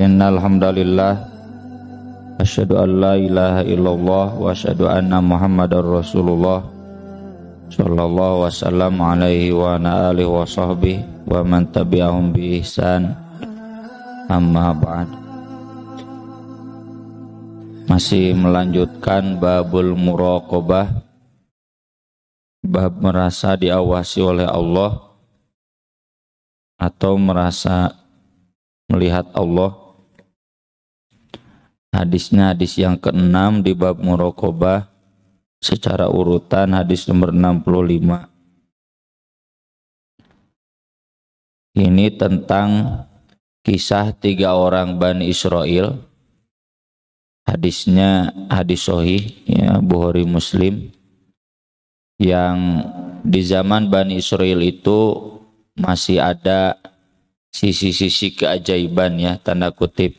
Innal hamdalillah asyhadu an la ilaha illallah wa asyhadu anna Muhammadar Rasulullah sallallahu wasallam alaihi wa ala alihi wa sahbihi wa man tabi'ahum bi ihsan. Amma ba'd. Masih melanjutkan babul muraqabah, bab merasa diawasi oleh Allah atau merasa melihat Allah. Hadisnya hadis yang ke-6 di bab muraqabah secara urutan, hadis nomor 65. Ini tentang kisah 3 orang Bani Israel. Hadisnya hadis sahih ya, Bukhari Muslim, yang di zaman Bani Israel itu masih ada sisi-sisi keajaiban ya, tanda kutip,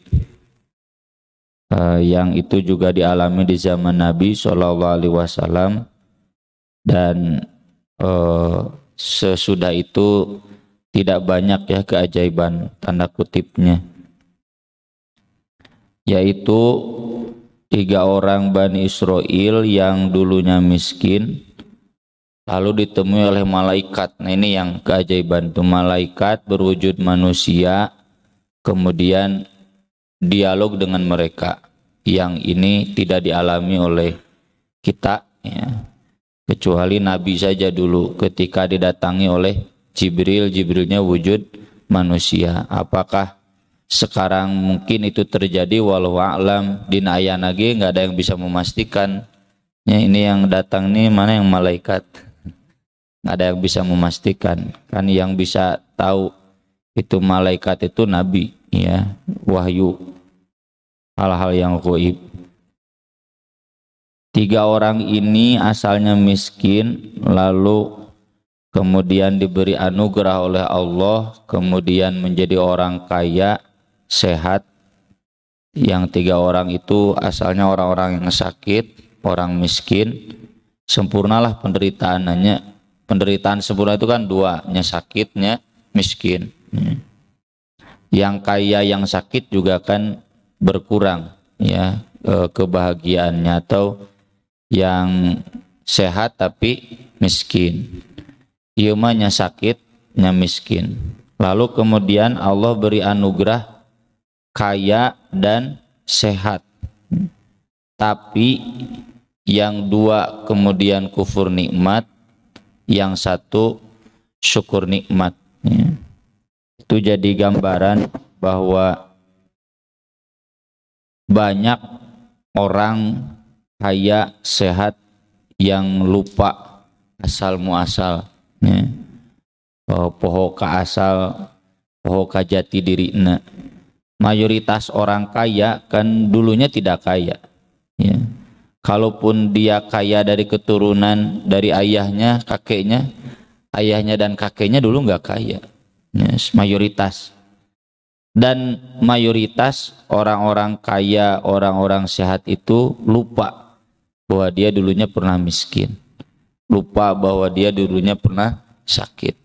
yang itu juga dialami di zaman Nabi SAW, dan sesudah itu tidak banyak ya keajaiban tanda kutipnya, yaitu 3 orang Bani Israel yang dulunya miskin lalu ditemui oleh malaikat. Nah, ini yang keajaiban itu, malaikat berwujud manusia kemudian dialog dengan mereka. Yang ini tidak dialami oleh kita ya, kecuali Nabi saja dulu ketika didatangi oleh Jibril, Jibrilnya wujud manusia. Apakah sekarang mungkin itu terjadi? Walau a'lam, dina aya nage nggak ada yang bisa memastikan ya, ini yang datang nih mana yang malaikat, nggak ada yang bisa memastikan. Kan yang bisa tahu itu malaikat itu Nabi ya, wahyu, hal-hal yang gaib. 3 orang ini asalnya miskin, lalu kemudian diberi anugerah oleh Allah, kemudian menjadi orang kaya, sehat. Yang 3 orang itu asalnya orang-orang yang sakit, orang miskin. Sempurnalah penderitaannya. Penderitaan sempurna itu kan 2, nya sakitnya miskin. Yang kaya yang sakit juga kan berkurang ya kebahagiaannya, atau yang sehat tapi miskin. Ieu mah nya sakit, nya miskin. Lalu kemudian Allah beri anugerah kaya dan sehat. Tapi yang 2 kemudian kufur nikmat, yang 1 syukur nikmat ya. Itu jadi gambaran bahwa banyak orang kaya sehat yang lupa asal muasal ya. Poho ka asal, poho ka jati dirina. Mayoritas orang kaya kan dulunya tidak kaya ya. Kalaupun dia kaya dari keturunan, dari ayahnya, kakeknya, ayahnya dan kakeknya dulu nggak kaya ya, mayoritas. Dan mayoritas orang-orang kaya, orang-orang sehat itu lupa bahwa dia dulunya pernah miskin, lupa bahwa dia dulunya pernah sakit.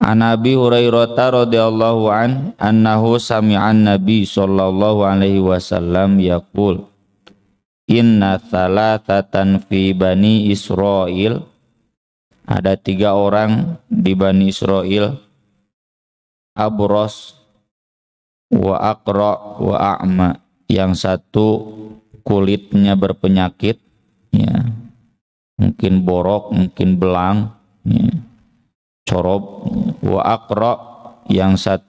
An Abi Hurairah radhiyallahu an annahu sami'an Nabi sallallahu alaihi wasallam yaqul inna thalathatan fi Bani Israil. Ada 3 orang di Bani Israel, abros wa aqra wa a'ma. Yang 1 kulitnya berpenyakit ya, mungkin borok, mungkin belang ya, corob. Wa aqra, yang 1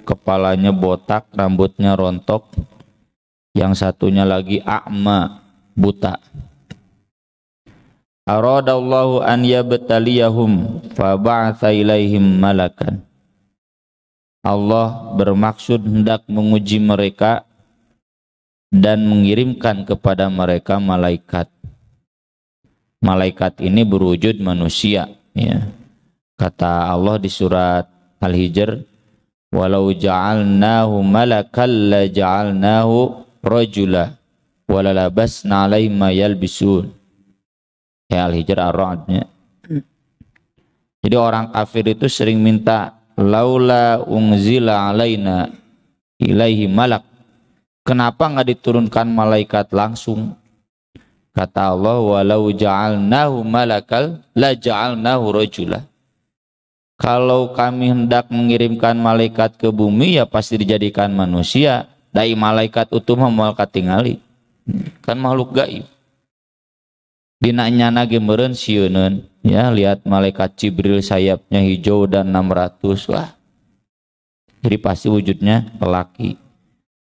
kepalanya botak, rambutnya rontok. Yang 1-nya lagi a'ma, buta. Aradallahu an yabtaliyahum fa ba'atha ilaihim malakan. Allah bermaksud hendak menguji mereka dan mengirimkan kepada mereka malaikat. Malaikat ini berwujud manusia ya. Kata Allah di surat Al-Hijr, walau ja'alnahu malakan la ja'alnahu rajula wala labasna alaihim ma yalbisun. Ya, Al-Hijr Ar-Ra'd. Jadi orang kafir itu sering minta laula unzila alaina ilaihi malak. Kenapa nggak diturunkan malaikat langsung? Kata Allah, walau ja'alnahu malakal la ja'alnahu rajula. Kalau kami hendak mengirimkan malaikat ke bumi, ya pasti dijadikan manusia. Dai malaikat utuh moal katingali. Kan makhluk gaib. Dina nyana ge meureun sieuneun, ya lihat malaikat Jibril sayapnya hijau dan 600. Wah. Jadi pasti wujudnya lelaki.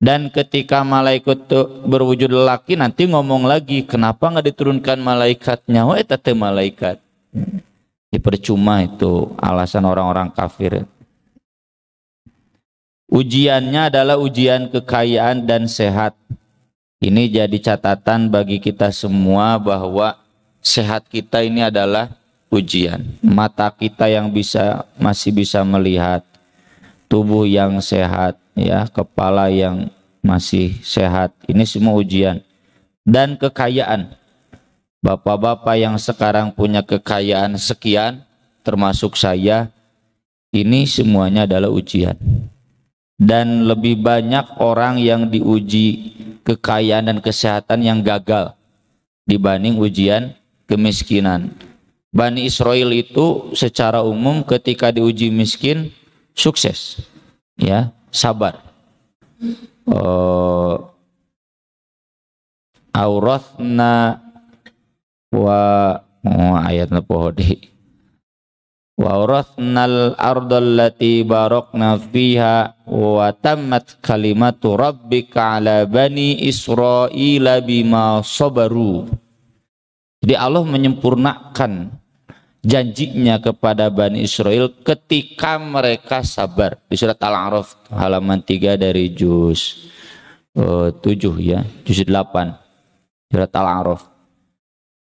Dan ketika malaikat itu berwujud lelaki, nanti ngomong lagi, kenapa nggak diturunkan malaikatnya? Wah, eta teh malaikat. Percuma itu alasan orang-orang kafir. Ujiannya adalah ujian kekayaan dan sehat. Ini jadi catatan bagi kita semua bahwa sehat kita ini adalah ujian. Mata kita yang masih bisa melihat, tubuh yang sehat, ya, kepala yang masih sehat, ini semua ujian. Dan kekayaan, bapak-bapak yang sekarang punya kekayaan sekian, termasuk saya, ini semuanya adalah ujian. Dan lebih banyak orang yang diuji kekayaan dan kesehatan yang gagal dibanding ujian kemiskinan. Bani Israel itu secara umum ketika diuji miskin sukses, ya, sabar. Aurathna ayatna pohodi wa aurathna al-ardal lati barakna fiha wa tammat kalimatu rabbika ala bani Israila bima sabaru. Jadi Allah menyempurnakan janjinya kepada Bani Israel ketika mereka sabar. Di surat Al-A'raf halaman 3 dari juz 7 ya, juz 8. Surat Al-A'raf.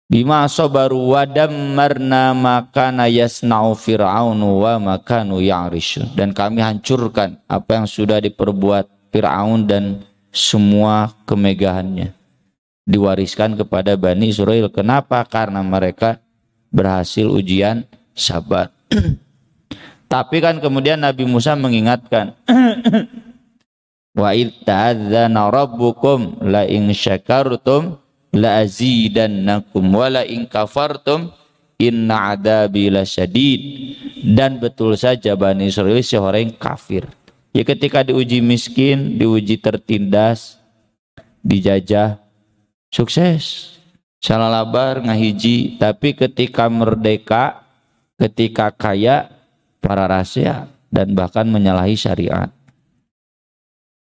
Bima sabaru wa dammarna makana yasna'u fir'aunu wa makanu ya'rishu. Dan kami hancurkan apa yang sudah diperbuat Fir'aun dan semua kemegahannya. Diwariskan kepada Bani Israel. Kenapa? Karena mereka berhasil ujian sabar. Tapi kan kemudian Nabi Musa mengingatkan, wa idh ta'adzana rabbukum la in syakartum la azidannakum wa la in kafartum inna adabi lasyadid. Dan betul saja Bani Israel seorang kafir. Ya ketika diuji miskin, diuji tertindas, dijajah, sukses, salah labar ngahiji. Tapi ketika merdeka, ketika kaya, para rahasia dan bahkan menyalahi syariat.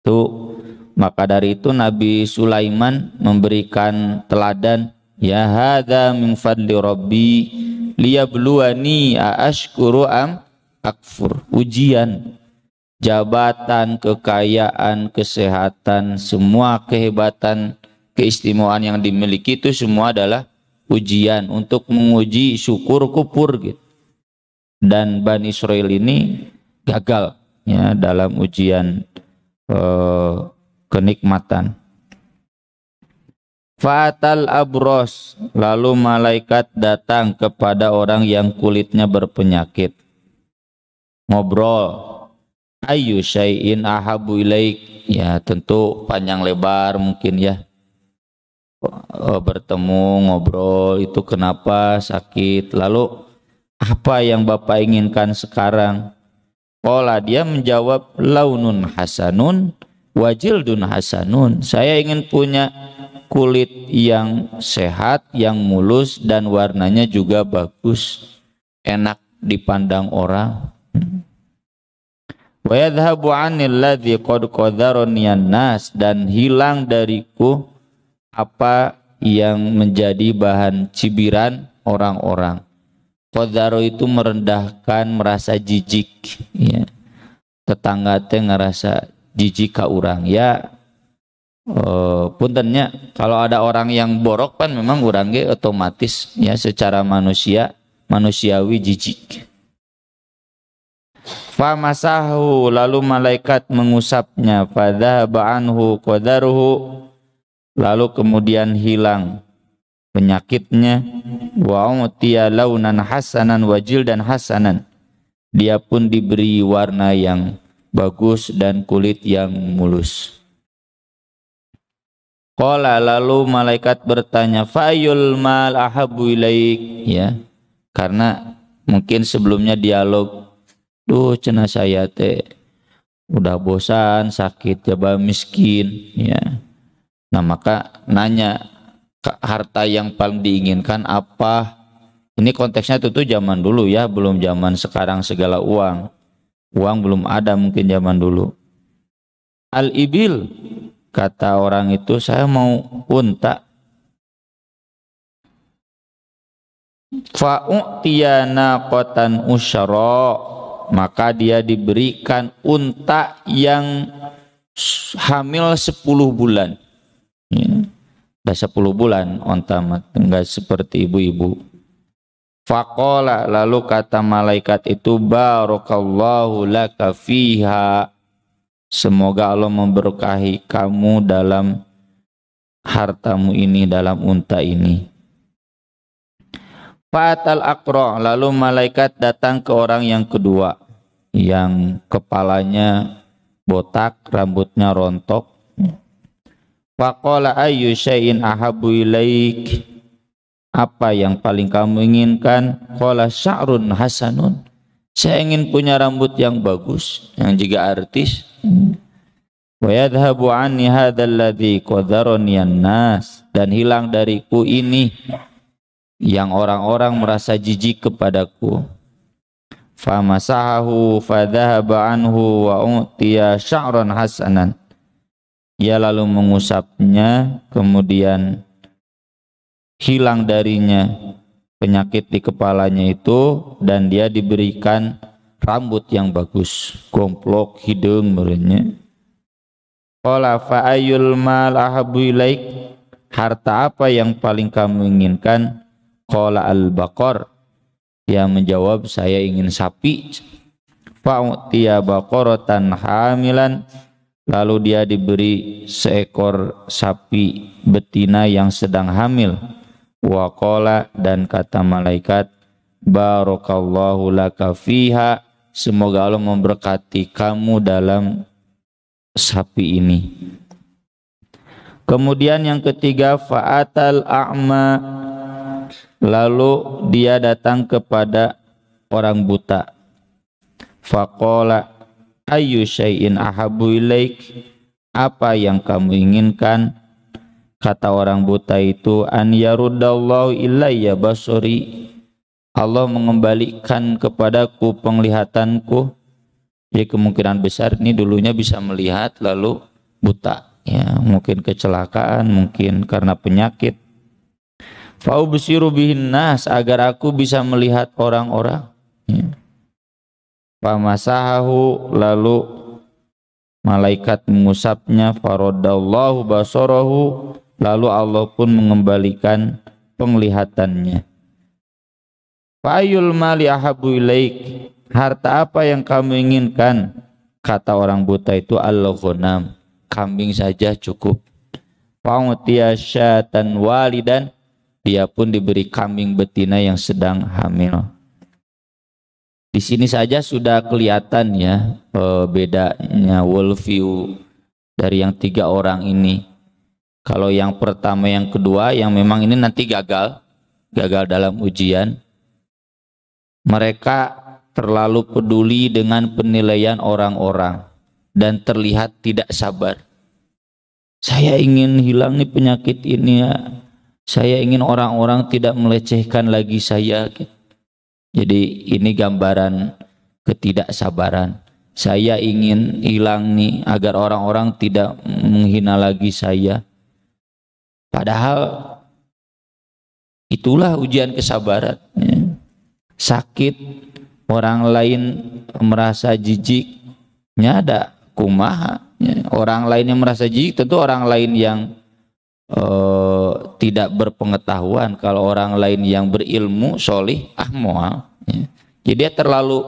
Tuh, maka dari itu Nabi Sulaiman memberikan teladan, ya hadza min fadli rabbi liyabluwani aashkuru am akfur. Ujian, jabatan, kekayaan, kesehatan, semua kehebatan, keistimewaan yang dimiliki itu semua adalah ujian untuk menguji syukur kufur gitu. Dan Bani Israel ini gagal ya dalam ujian kenikmatan. Fatal abros, lalu malaikat datang kepada orang yang kulitnya berpenyakit. Ngobrol, ayu syai'in ahabu ilaik, ya tentu panjang lebar mungkin ya. Bertemu, ngobrol, itu kenapa sakit, lalu apa yang Bapak inginkan sekarang? Qala, dia menjawab, launun hasanun wajildun hasanun. Saya ingin punya kulit yang sehat, yang mulus, dan warnanya juga bagus, enak dipandang orang. Wa yadhhabu 'anil ladzi qad qadarani an-nas, dan hilang dariku apa yang menjadi bahan cibiran orang-orang. Qadaro itu merendahkan, merasa jijik ya. Tetangga teh ngerasa jijik ka urang ya. Puntennya kalau ada orang yang borok kan memang urang ge otomatis ya secara manusiawi jijik. Fa masahu, lalu malaikat mengusapnya, fadzahaba anhu qadaruhu, lalu kemudian hilang penyakitnya, wa utiya launan hasanan wa jildan hasanan, dia pun diberi warna yang bagus dan kulit yang mulus. Qala, lalu malaikat bertanya, fa'ayul mal ahabbu ilaik, ya. Karena mungkin sebelumnya dialog, duh cenah saya teh udah bosan, sakit, coba miskin, ya. Nah maka nanya, harta yang paling diinginkan apa? Ini konteksnya tentu zaman dulu ya, belum zaman sekarang segala uang. Uang belum ada mungkin zaman dulu. Al-ibil, kata orang itu, saya mau unta. Fa'u'tiya naqatan usyara, maka dia diberikan unta yang hamil 10 bulan. Ya. Udah 10 bulan onta, enggak seperti ibu-ibu. Faqala, lalu kata malaikat itu, barakallahu laka fiha, semoga Allah memberkahi kamu dalam hartamu ini, dalam unta ini. Fatal aqra, lalu malaikat datang ke orang yang kedua, yang kepalanya botak, rambutnya rontok. Faqala ayyu syai'in ahabbu ilaik, apa yang paling kamu inginkan? Qala sya'run hasanun, saya ingin punya rambut yang bagus, yang juga artis. Wa yadhhabu anni hadzal ladzi qadarani an-nas, dan hilang dariku ini yang orang-orang merasa jijik kepadaku. Famasahahu fadhahaba anhu wa utiya sya'ran hasanan, ia lalu mengusapnya, kemudian hilang darinya penyakit di kepalanya itu, dan dia diberikan rambut yang bagus, gomplok hidung merenya. Qala fa ayyul mal ahabbu ilaik, harta apa yang paling kamu inginkan? Qala al-baqar, dia menjawab, saya ingin sapi. Fa'utiya baqaratan hamilan, lalu dia diberi seekor sapi betina yang sedang hamil. Wa qala, dan kata malaikat, barakallahu laka fiha, semoga Allah memberkati kamu dalam sapi ini. Kemudian yang ketiga, fa'atal a'ma, lalu dia datang kepada orang buta. Faqala ayyu syai'in ahabbu ilaik, apa yang kamu inginkan? Kata orang buta itu, an yaruddallahu ilayya basari, Allah mengembalikan kepadaku penglihatanku. Jadi kemungkinan besar ini dulunya bisa melihat lalu buta, ya, mungkin kecelakaan, mungkin karena penyakit. Fa'ubsiru bihin nas, agar aku bisa melihat orang-orang. Ya. Famasahahu, lalu malaikat mengusapnya. Faradallahu basarahu, lalu Allah pun mengembalikan penglihatannya. Fa'ayul mali ahabbu ilaik, harta apa yang kamu inginkan? Kata orang buta itu, al-ghanam, kambing saja cukup. Fa'utiya syatan walidan, dia pun diberi kambing betina yang sedang hamil. Di sini saja sudah kelihatan ya bedanya worldview dari yang tiga orang ini. Kalau yang pertama, yang kedua, yang memang ini nanti gagal dalam ujian, mereka terlalu peduli dengan penilaian orang-orang dan terlihat tidak sabar. Saya ingin hilang nih penyakit ini ya. Saya ingin orang-orang tidak melecehkan lagi saya. Jadi ini gambaran ketidaksabaran. Saya ingin hilang nih agar orang-orang tidak menghina lagi saya. Padahal itulah ujian kesabaran. Sakit, orang lain merasa jijiknya ada kumaha. Orang lain yang merasa jijik tentu orang lain yang tidak berpengetahuan. Kalau orang lain yang berilmu, solih, moal. Ya. Jadi dia terlalu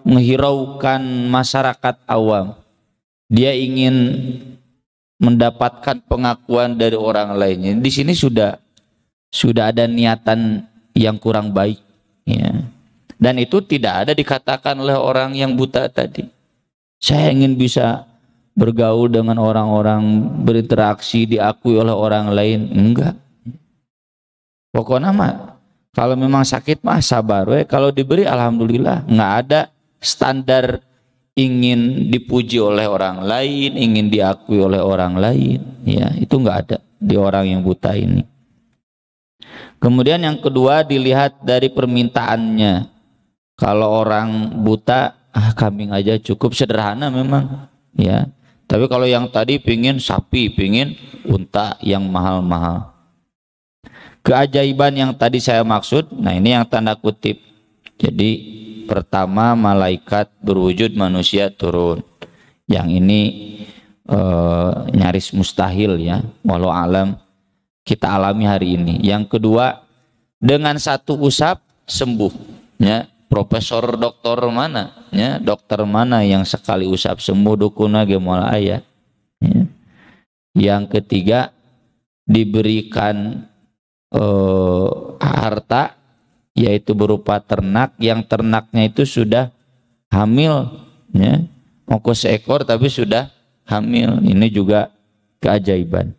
menghiraukan masyarakat awam. Dia ingin mendapatkan pengakuan dari orang lainnya. Di sini sudah ada niatan yang kurang baik. Ya. Dan itu tidak ada dikatakan oleh orang yang buta tadi. Saya ingin bisa bergaul dengan orang-orang, berinteraksi, diakui oleh orang lain. Enggak. Pokoknya mah kalau memang sakit mah sabar we. Kalau diberi alhamdulillah. Enggak ada standar ingin dipuji oleh orang lain, ingin diakui oleh orang lain. Ya, itu enggak ada di orang yang buta ini. Kemudian yang kedua dilihat dari permintaannya. Kalau orang buta, kambing aja cukup, sederhana memang. Ya. Tapi kalau yang tadi pingin sapi, pingin unta yang mahal-mahal. Keajaiban yang tadi saya maksud, nah ini yang tanda kutip. Jadi pertama malaikat berwujud manusia turun. Yang ini nyaris mustahil ya. Walau alam kita alami hari ini. Yang kedua, dengan satu usap sembuh. Ya. Profesor dokter mana ya, dokter mana yang sekali usap sembuh dukuna ge moal aya ya. Yang ketiga diberikan harta yaitu berupa ternak, yang ternaknya itu sudah hamil ya, ongkos seekor tapi sudah hamil. Ini juga keajaiban.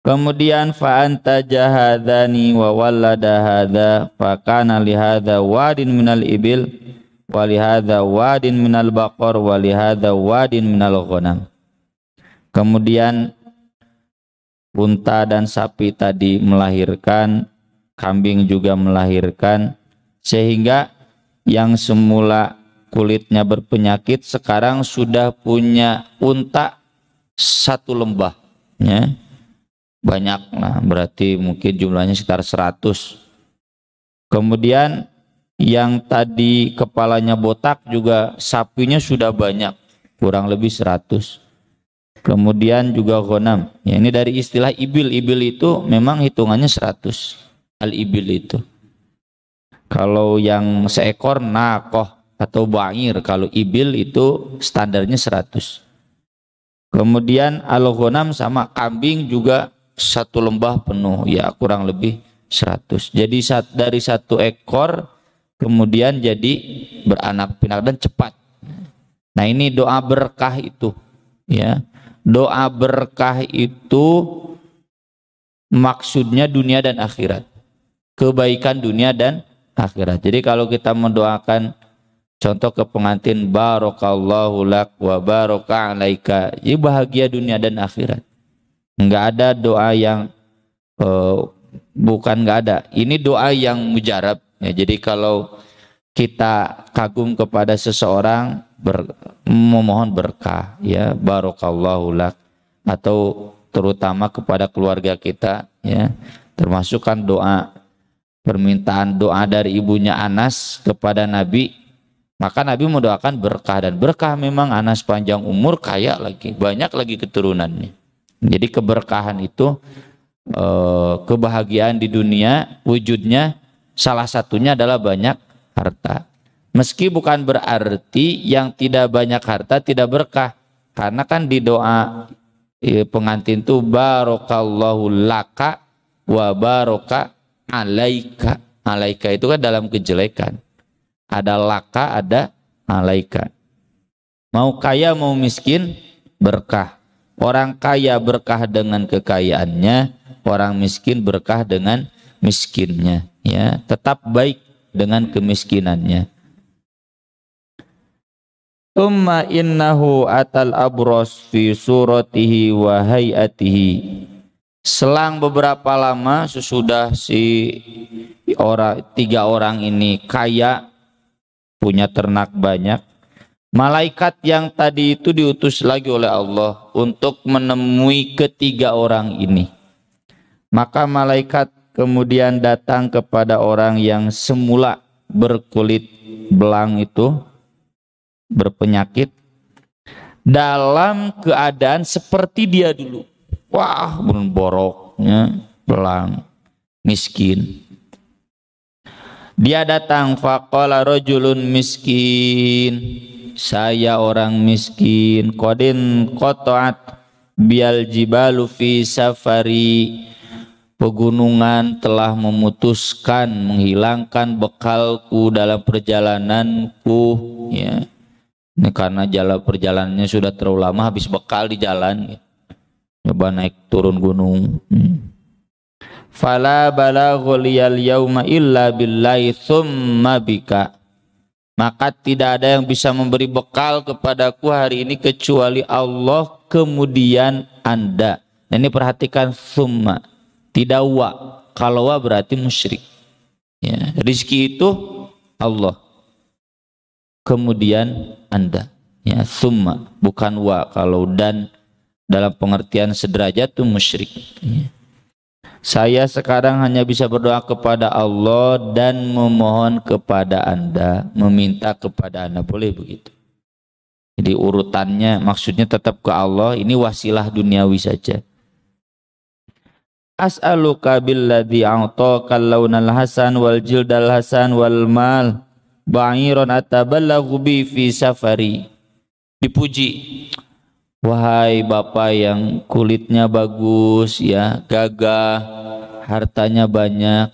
Kemudian fa anta jahadani wa wallada hadza fa kana li hadza wadin minal ibil wa li hadza wadin minal baqar wa li hadza wadin minal ghanam. Kemudian unta dan sapi tadi melahirkan, kambing juga melahirkan, sehingga yang semula kulitnya berpenyakit sekarang sudah punya unta satu lembah ya. Banyak lah, berarti mungkin jumlahnya sekitar 100. Kemudian yang tadi kepalanya botak juga sapinya sudah banyak, kurang lebih 100. Kemudian juga ghanam, ya ini dari istilah ibil. Ibil itu memang hitungannya 100. Al-ibil itu. Kalau yang seekor nakoh atau ba'ir, kalau ibil itu standarnya 100. Kemudian al-ghanam sama kambing juga satu lembah penuh, ya kurang lebih 100. Jadi dari satu ekor kemudian jadi beranak pinak dan cepat. Nah ini doa berkah itu ya. Doa berkah itu maksudnya dunia dan akhirat, kebaikan dunia dan akhirat. Jadi kalau kita mendoakan contoh ke pengantin, barakallahu lak wa baraka alaika, ya bahagia dunia dan akhirat. Enggak ada doa yang bukan enggak ada. Ini doa yang mujarab ya. Jadi kalau kita kagum kepada seseorang, memohon berkah ya, barakallahu lak, atau terutama kepada keluarga kita ya, termasuk kan doa permintaan doa dari ibunya Anas kepada Nabi, maka Nabi mendoakan berkah, dan berkah memang Anas panjang umur, kaya lagi, banyak lagi keturunannya. Jadi keberkahan itu kebahagiaan di dunia, wujudnya salah satunya adalah banyak harta. Meski bukan berarti yang tidak banyak harta tidak berkah, karena kan di doa pengantin itu barakallahu laka wa baraka alaika. Alaika itu kan dalam kejelekan. Ada laka, ada alaika. Mau kaya mau miskin berkah. Orang kaya berkah dengan kekayaannya, orang miskin berkah dengan miskinnya ya, tetap baik dengan kemiskinannya. Tsumma innahu atal abros fi suratihi wa hayatihi. Selang beberapa lama sesudah si tiga orang ini kaya, punya ternak banyak, malaikat yang tadi itu diutus lagi oleh Allah untuk menemui ketiga orang ini. Maka malaikat kemudian datang kepada orang yang semula berkulit belang itu, berpenyakit, dalam keadaan seperti dia dulu. Wah, boroknya, belang, miskin. Dia datang, faqala rajulun miskin, saya orang miskin, qadin qata'at bial jibalu fi safari, pegunungan telah memutuskan menghilangkan bekalku dalam perjalananku, ya. Ini karena jalan perjalanannya sudah terlalu lama, habis bekal di jalan, ya. Coba naik turun gunung. Fala balaghul yauma illa billahi tsumma bika. Maka tidak ada yang bisa memberi bekal kepadaku hari ini kecuali Allah, kemudian Anda. Nah, ini perhatikan summa, tidak wa. Kalau wa berarti musyrik. Ya, rizki itu Allah, kemudian Anda. Ya, summa bukan wa. Kalau dan dalam pengertian sederajat itu musyrik. Ya. Saya sekarang hanya bisa berdoa kepada Allah dan memohon kepada Anda, meminta kepada Anda. Boleh begitu. Jadi urutannya maksudnya tetap ke Allah, ini wasilah duniawi saja. As'aluka billadzi a'taka al-launal hasan wal jildal hasan wal mal ba'iron atabalaghu bi fi safari. Dipuji. Wahai Bapak yang kulitnya bagus, ya, gagah, hartanya banyak,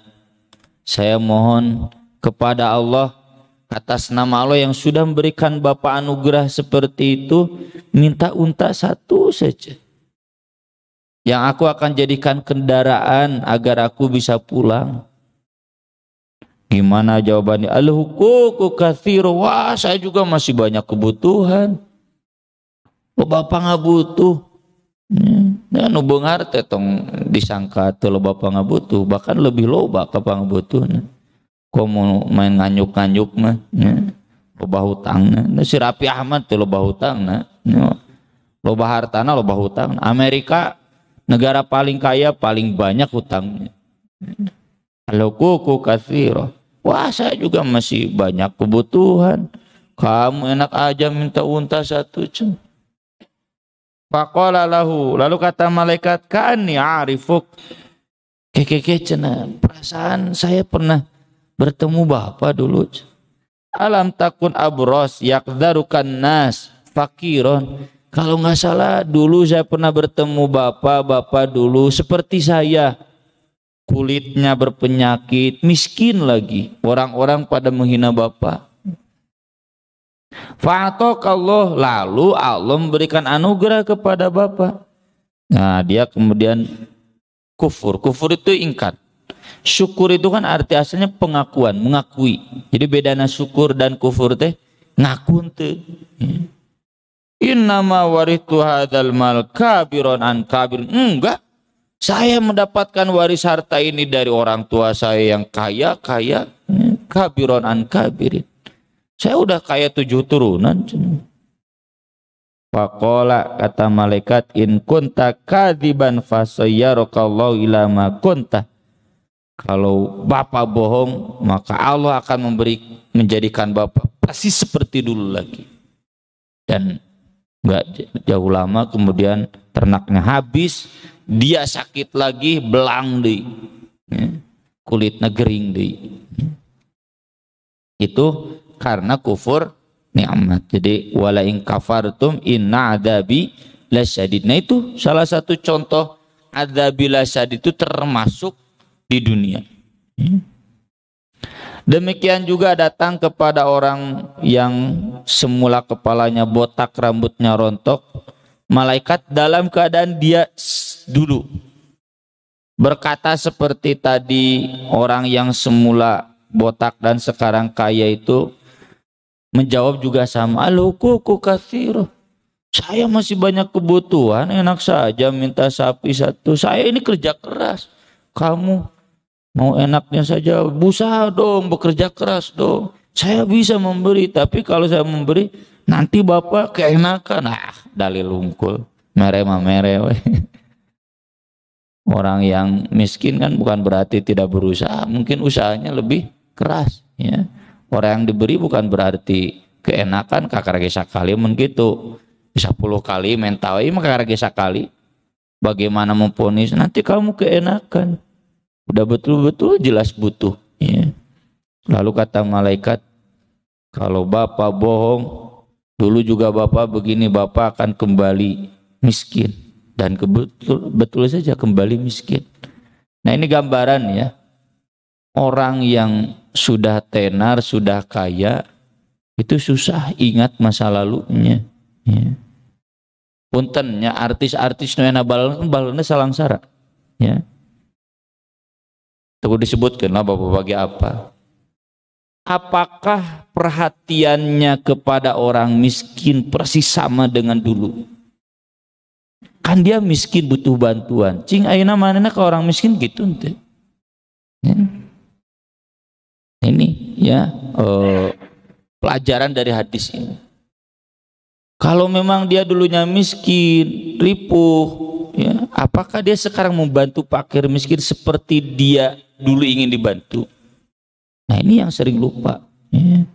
saya mohon kepada Allah atas nama Allah yang sudah memberikan Bapak anugerah seperti itu, minta unta satu saja yang aku akan jadikan kendaraan agar aku bisa pulang. Gimana jawabannya? Al-huququ katsir. Wah, saya juga masih banyak kebutuhan. Lo Bapak nggak butuh, ya, nubung harta tong disangka tuh lo Bapak nggak butuh, bahkan lebih loba Bapak nggak butuh. Kok mau main nganyuk mah, ya. Loba hutang, nah si Rapi Ahmad tuh loba hutang, nah, ya. Loba hartana loba hutang. Amerika negara paling kaya paling banyak hutangnya. Kalau kuku katsira, wah saya juga masih banyak kebutuhan. Kamu enak aja minta unta satu ceng. Faqala lahu, lalu kata malaikat, ka'anni a'rifuk. Keke cenah, perasaan saya pernah bertemu Bapak dulu. Alam takun abros yakdzarukan nas fakiron. Kalau nggak salah dulu saya pernah bertemu Bapak dulu seperti saya. Kulitnya berpenyakit, miskin lagi. Orang-orang pada menghina Bapak. Fa'atakallah, lalu Allah memberikan anugerah kepada Bapak. Nah, dia kemudian kufur. Kufur itu ingkar. Syukur itu kan arti asalnya pengakuan, mengakui. Jadi bedana syukur dan kufur teh ngaku teh. Innama warithu hadzal mal kabiron an kabir. Enggak. Saya mendapatkan waris harta ini dari orang tua saya yang kaya, kabiron an kabirin. Saya udah kaya 7 turunan. Faqala, kata malaikat, in kunta kadziban fasayyarakallahu ila ma kunta. Kalau Bapak bohong, maka Allah akan menjadikan Bapak pasti seperti dulu lagi. Dan enggak jauh lama kemudian ternaknya habis, dia sakit lagi, belang deui. Kulitnya gering deui. Itu karena kufur nikmat. Jadi wala in kafartum inna adabi lasyadid. Nah itu salah satu contoh adabi lasyadid itu termasuk di dunia. Demikian juga datang kepada orang yang semula kepalanya botak, rambutnya rontok, malaikat dalam keadaan dia dulu berkata seperti tadi orang yang semula botak dan sekarang kaya itu menjawab juga sama, al-huququ katsir. Saya masih banyak kebutuhan, enak saja minta sapi satu. Saya ini kerja keras. Kamu mau enaknya saja, berusaha dong, bekerja keras dong. Saya bisa memberi, tapi kalau saya memberi nanti Bapak keenakan. Dalil unggul, mere mah mere. Orang yang miskin kan bukan berarti tidak berusaha, mungkin usahanya lebih keras, ya. Orang yang diberi bukan berarti keenakan, kakarage sakali mun gitu. 10 kali mentawai maka kakarage sakali. Bagaimana memponis nanti kamu keenakan. Udah betul-betul jelas butuh, ya. Lalu kata malaikat, kalau Bapak bohong, dulu juga Bapak begini, Bapak akan kembali miskin. Dan betul saja kembali miskin. Nah ini gambaran ya, orang yang sudah tenar, sudah kaya, itu susah ingat masa lalunya. Ya. Puntennya artis-artis nu ena balena salangsara. Ya. Tuh disebutkan lah bapak bagi apa. Apakah perhatiannya kepada orang miskin persis sama dengan dulu? Kan dia miskin butuh bantuan. Cing ayeuna manehna ke orang miskin gitu ente. Ya. Ini ya pelajaran dari hadis ini. Kalau memang dia dulunya miskin, ripuh, ya, apakah dia sekarang membantu fakir miskin seperti dia dulu ingin dibantu? Nah ini yang sering lupa. Ya.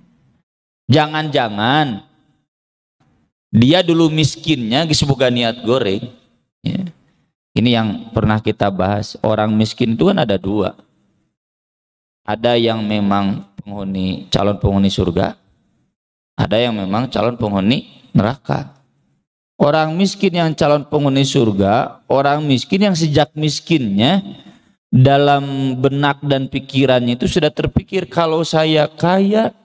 Jangan-jangan dia dulu miskinnya disebut niat goreng. Ya. Ini yang pernah kita bahas. Orang miskin itu kan ada dua. Ada yang memang calon penghuni surga. Ada yang memang calon penghuni neraka. Orang miskin yang calon penghuni surga, orang miskin yang sejak miskinnya dalam benak dan pikirannya itu sudah terpikir, kalau saya kaya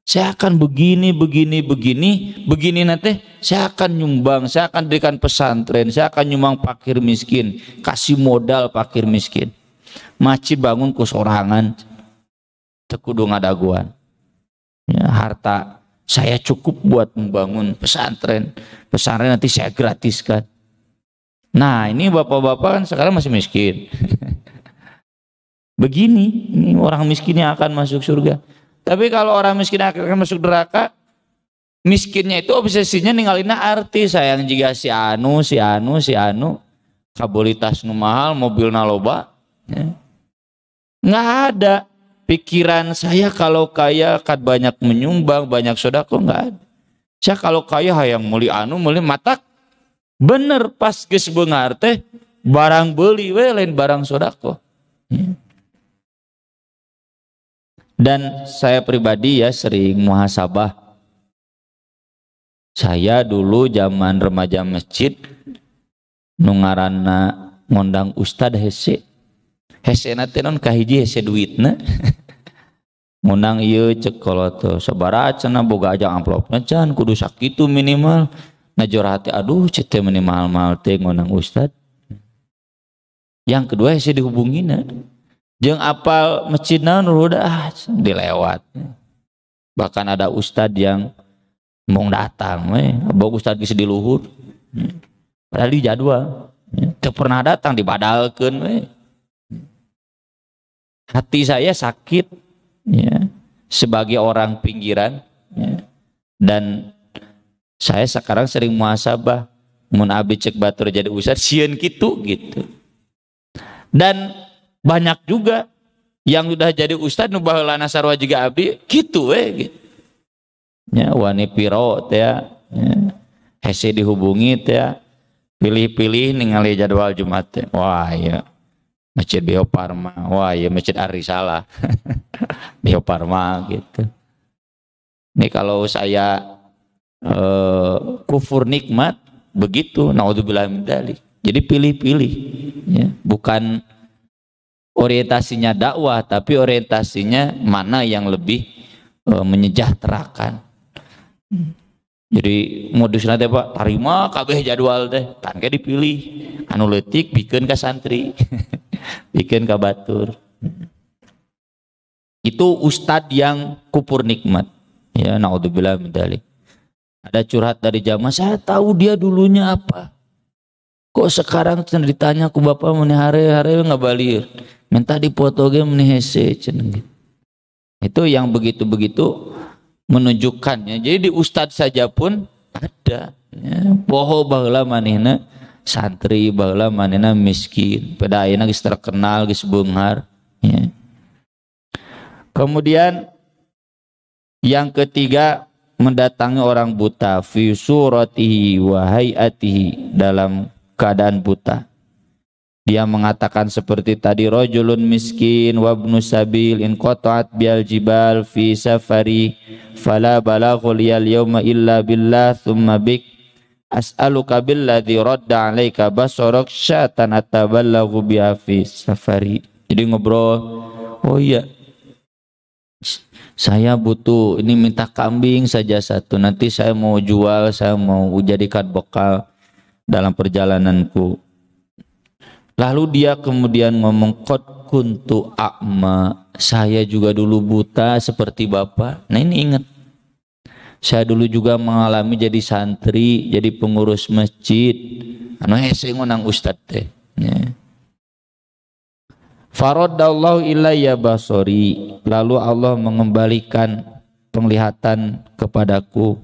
saya akan begini nanti saya akan nyumbang, saya akan berikan pesantren, saya akan nyumbang fakir miskin, kasih modal fakir miskin, masjid bangun kusorangan tekudu ngadaguan ya, harta saya cukup buat membangun pesantren nanti saya gratiskan. Nah ini bapak-bapak kan sekarang masih miskin. Begini, ini orang miskin yang akan masuk surga. Tapi kalau orang miskin akan masuk neraka, miskinnya itu obsesinya ninggalina artis, sayang jika si anu kabolitas nu mahal, mobil naloba ya. Nggak ada pikiran saya kalau kaya akan banyak menyumbang, banyak sedekah, nggak ada. Saya kalau kaya hayang meuli matak bener pas geus beungar teh barang beli we lain barang sedekah. Ya. Dan saya pribadi ya sering muhasabah. Saya dulu zaman remaja masjid nu ngaranna ngondang ustad hese. Hese na teh non kahiji hese duitna. Ngundang ieu cek koloto sabaraha cenah boga ajang amplopna can kudu sakitu minimal. Najor hati aduh cek teh minimal teh ngundang ustad. Yang kedua hese dihubungina. Jeung apal masjid naon udah dilewat. Bahkan ada ustad yang mau datang boga ustad geus di luhur. Padahal di jadwal. Teu pernah datang dibadalkeun Hati saya sakit ya, sebagai orang pinggiran ya. Dan saya sekarang sering muhasabah mun abi cek batur jadi ustad sieun gitu. Dan banyak juga yang udah jadi ustad nu baheulana sarua juga abi gitu gitu. Ya wani piro teh ya. Hese dihubungi teh pilih-pilih ningali jadwal Jumat teh. Wah ya Masjid Bio Farma, wah ya Masjid Arisalah, Bio Farma gitu. Ini kalau saya kufur nikmat begitu, naudzubillah min dzalik. Jadi pilih-pilih, ya. Bukan orientasinya dakwah, tapi orientasinya mana yang lebih menyejahterakan. Jadi modusna teh Pak, tarima kabeh jadwal teh, tan ke dipilih, anu leutik pikeun ka santri. Bikin kabatur. Itu ustad yang kupur nikmat. Ya naudzubillah min dzalik. Ada curhat dari jamaah, saya tahu dia dulunya apa. Kok sekarang ditanya ku bapak meni hare-hare ngabalir. Minta dipoto ge meni hese cenah gitu. Itu yang begitu-begitu menunjukkannya. Jadi di ustad saja pun ada ya, poho baheula manehna santri baheula manehna miskin, pada ayeuna geus terkenal geus beunghar ya. Kemudian yang ketiga, mendatangi orang buta fi suratihi wa hayatihi, dalam keadaan buta. Dia mengatakan seperti tadi, rajulun miskin wa ibnu sabil in qata'at bil jibal fi safari fala balaghu liyal yawma illa billah thumma bik as'aluka billadzi radda 'alaika basarak syatan atabalaghu biha fi safari. Jadi ngobrol, oh iya, saya butuh ini minta kambing saja satu. Nanti saya mau jual, saya mau jadikan bekal dalam perjalananku. Lalu dia kemudian ngomong, qad kuntu a'ma, saya juga dulu buta seperti bapak. Nah ini ingat, saya dulu juga mengalami jadi santri, jadi pengurus masjid. Anu hese ngonang ustad teh. Ya. Faraddallahu ilayya basori, lalu Allah mengembalikan penglihatan kepadaku.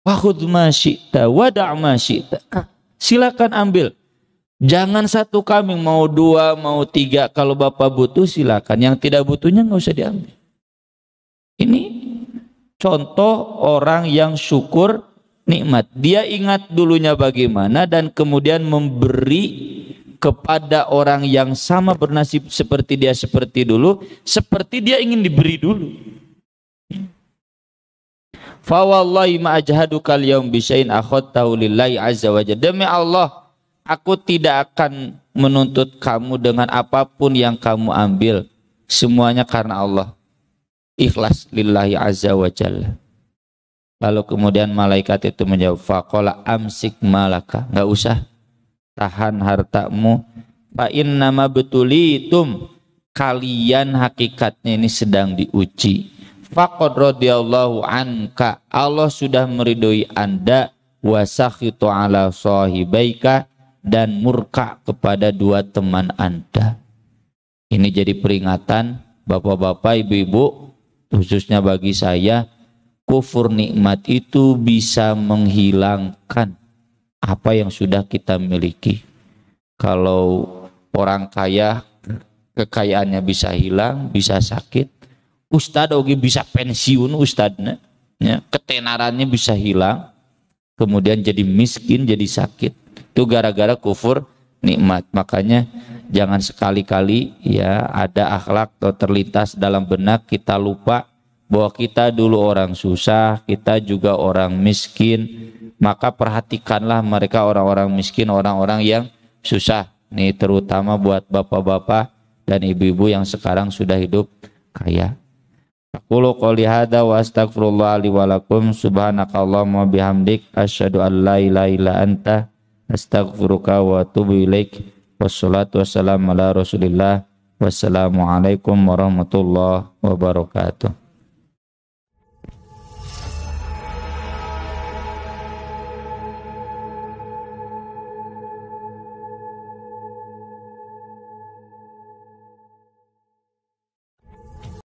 Wakhudh ma syi'ta wada' ma syi'ta. Silakan ambil. Jangan satu kambing, mau 2, mau 3. Kalau bapak butuh silakan. Yang tidak butuhnya nggak usah diambil. Ini contoh orang yang syukur nikmat. Dia ingat dulunya bagaimana dan kemudian memberi kepada orang yang sama bernasib seperti dia seperti dulu, seperti dia ingin diberi dulu. Fa wallahi ma ajhaduka al-yaum bi syai'in akhadtahu lillahi azza wa jalla. Demi Allah, aku tidak akan menuntut kamu dengan apapun yang kamu ambil, semuanya karena Allah. Ikhlas lillahi azza wa jalla. Lalu kemudian malaikat itu menjawab, faqala amsik malaka, enggak usah tahan hartamu, fa innama betulitum, kalian hakikatnya ini sedang diuji. Faqad radhiyallahu anka, Allah sudah meridhoi Anda, wa sakhitu ala sahibaika, dan murka kepada 2 teman Anda. Ini jadi peringatan bapak-bapak, ibu-ibu, khususnya bagi saya, kufur nikmat itu bisa menghilangkan apa yang sudah kita miliki. Kalau orang kaya, kekayaannya bisa hilang, bisa sakit. Ustad oge bisa pensiun ustadnya, ya, ketenarannya bisa hilang, kemudian jadi miskin, jadi sakit. Itu gara-gara kufur nikmat. Makanya jangan sekali-kali ya ada akhlak atau terlintas dalam benak kita lupa bahwa kita dulu orang susah, kita juga orang miskin. Maka perhatikanlah mereka orang-orang miskin, orang-orang yang susah. Nih terutama buat bapak-bapak dan ibu-ibu yang sekarang sudah hidup kaya. Aqulu qouli hadza wa astaghfirullah li wa lakum, subhanakallahumma bihamdik, asyhadu an la ilaha illa anta, astaghfiruka wa atubu ilaik. Wassalatu wassalamu ala Rasulillah. Wassalamu alaikum warahmatullahi wabarakatuh.